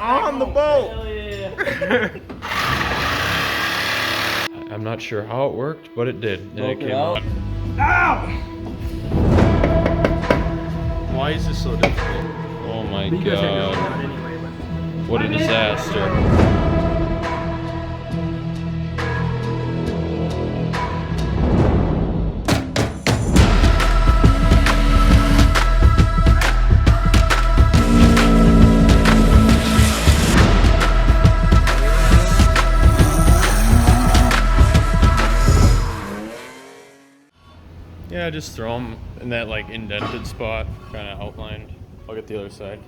on the bolt. Hell yeah. I'm not sure how it worked, but it did. And it came out. out. Ow! Why is this so difficult? Oh my god. What a disaster. Yeah, just throw them in that like indented spot, kind of outlined. I'll get the other side.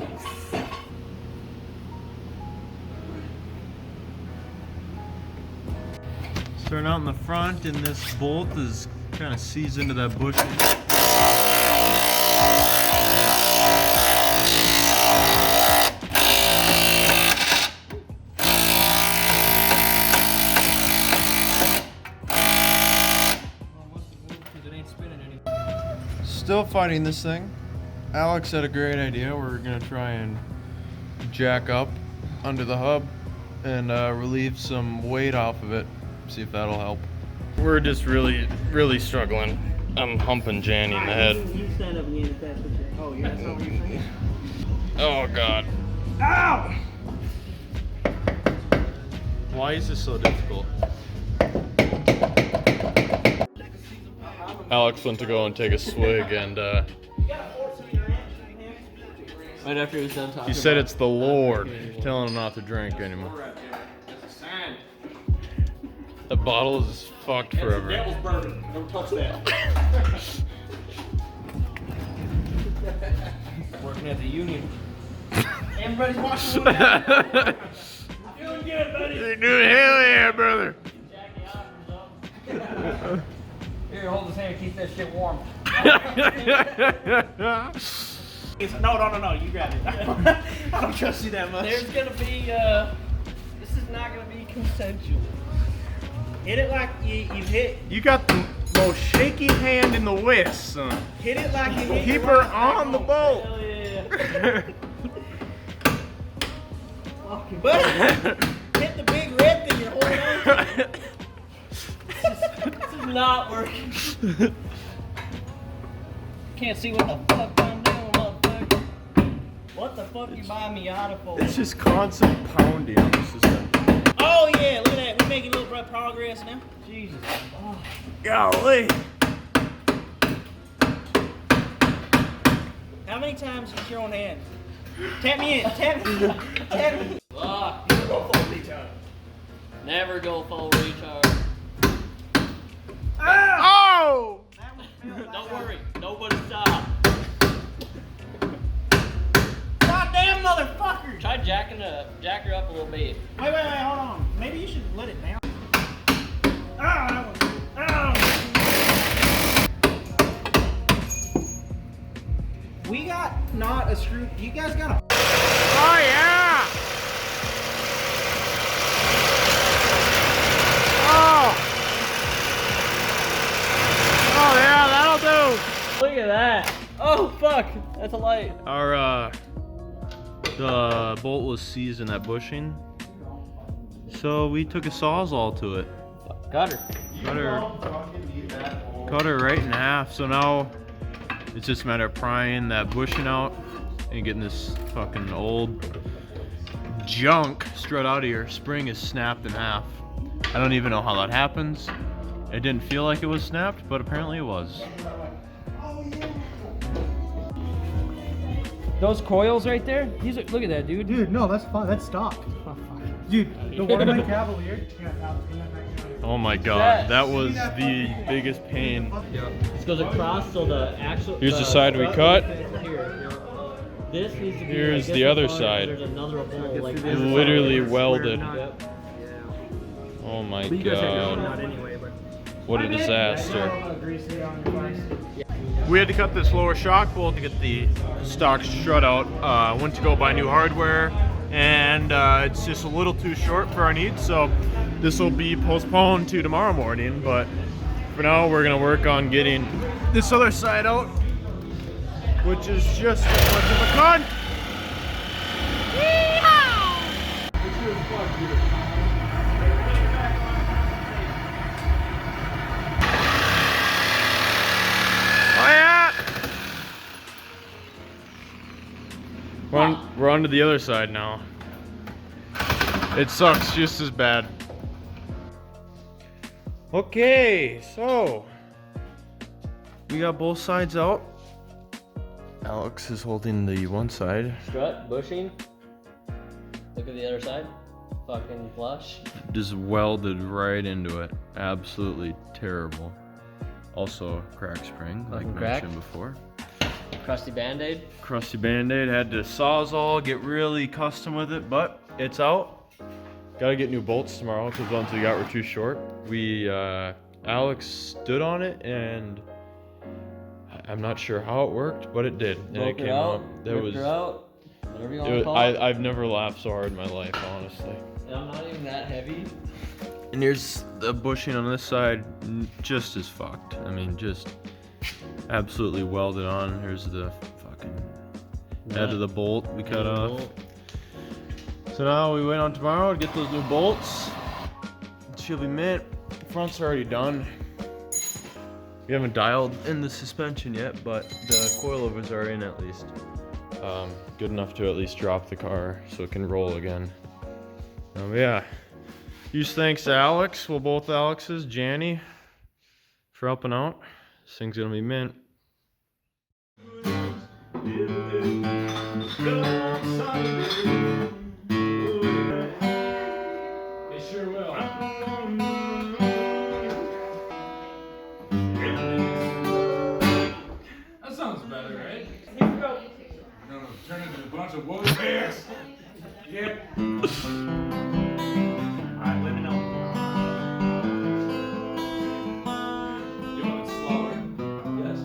Starting out in the front, and this bolt is kind of seized into that bushing. Still fighting this thing. Alex had a great idea. We're gonna try and jack up under the hub and relieve some weight off of it. See if that'll help. We're just really struggling. I'm humping Janny in the head. You stand up again if that's what you're... Oh, yeah, that's not what you're saying? Oh god. Ow! Why is this so difficult? Alex went to go and take a swig and right after he was done talking. he said it's the Lord telling him not to drink anymore. The bottle is fucked forever. Devil's bourbon. Don't touch that. Working at the union. Everybody's watching. Doing good, buddy. You're doing hell yeah, brother. Here, hold his hand. Keep that shit warm. No. You grab it. I don't trust you that much. There's gonna be. This is not gonna be consensual. Hit it like you've hit. You got the most shaky hand in the West, son. Hit it like you hit. Keep her on the boat. Hell yeah. But hit the big red thing you're holding on to. This is not working. Can't see what the fuck I'm doing, motherfucker. What the fuck you buying Miata for? It's just constant pounding on the system. Oh yeah, look at that. We're making a little progress now. Jesus. Oh. Golly. How many times use your own hand? Tap me in. Tap me. Tap me. Never go full retard. Never go full retard. Oh! Don't worry. Nobody stop. Goddamn motherfucker! Try jack her up a little bit. Wait, hold on. Maybe you should let it down. That one. We got not a screw. You guys got a. Oh yeah! Oh yeah, that'll do. Look at that. Oh fuck, that's a light. Our the bolt was seized in that bushing, so we took a sawzall to it. Got her. Cut her right in half. So now it's just a matter of prying that bushing out and getting this fucking old junk strut out of here. Spring is snapped in half. I don't even know how that happens. It didn't feel like it was snapped, but apparently it was. Those coils right there? Look at that, dude. Dude, no, that's fine. That's stopped. Oh, fuck. Dude, the Waterman Cavalier. Oh my god, that was the biggest pain. This goes across, so the axle. Here's the side we cut. Here. This needs to be. Here's the other side. There's another bowl like this. Literally welded. Yep. Oh my god. What a disaster. We had to cut this lower shock bolt to get the stock strut out. Went to go buy new hardware, and it's just a little too short for our needs, so this will be postponed to tomorrow morning. But for now, we're gonna work on getting this other side out, which is just as much of a cunt. Yeehaw! on to the other side now. It sucks just as bad. Okay, so we got both sides out. Alex is holding the one side. Strut, bushing. Look at the other side. Fucking flush. Just welded right into it. Absolutely terrible. Also, crack spring, like mentioned before. Crusty band-aid. Crusty band-aid. Had to sawzall, get really custom with it, but it's out. Gotta get new bolts tomorrow because the ones we got were too short. Alex stood on it and I'm not sure how it worked, but it did. And Broke it came out. out. Ripped her out. Whatever you want to call it. I've never laughed so hard in my life, honestly. And I'm not even that heavy. And here's the bushing on this side, just as fucked. I mean, just absolutely welded on. Here's the fucking head of the bolt we cut off. So now we wait on tomorrow to get those new bolts. She'll be mint. Front's already done. We haven't dialed in the suspension yet, but the coilovers are in at least. Good enough to at least drop the car so it can roll again. Yeah. Huge thanks to Alex, well, both Alexes, Janny, for helping out. This thing's gonna be mint. It sure will. That sounds better, right? No, turn into a bunch of woke bears. Yeah. Alright, let me know. You want it slower? Yes.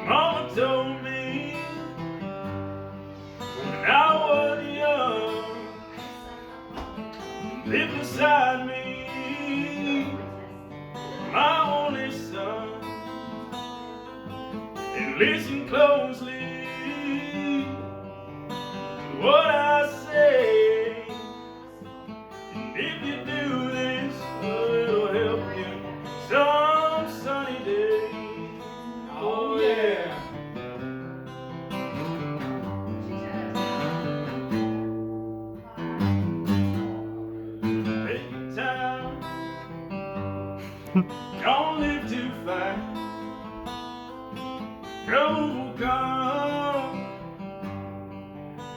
Mama told me when I was young, live beside me, my only son, and listen closely to what I say. And if you do this, it'll help you some sunny day. Oh yeah. Take your time. Don't live too fast. Troubles will come,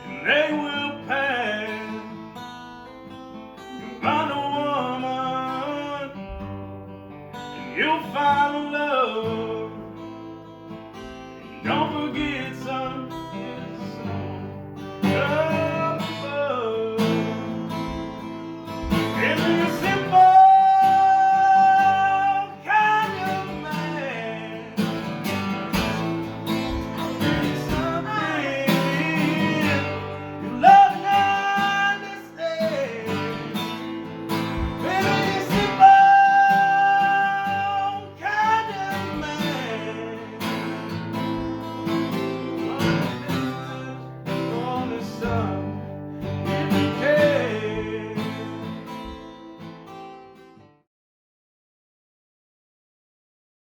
and they will pass. You'll find a woman, and you'll find a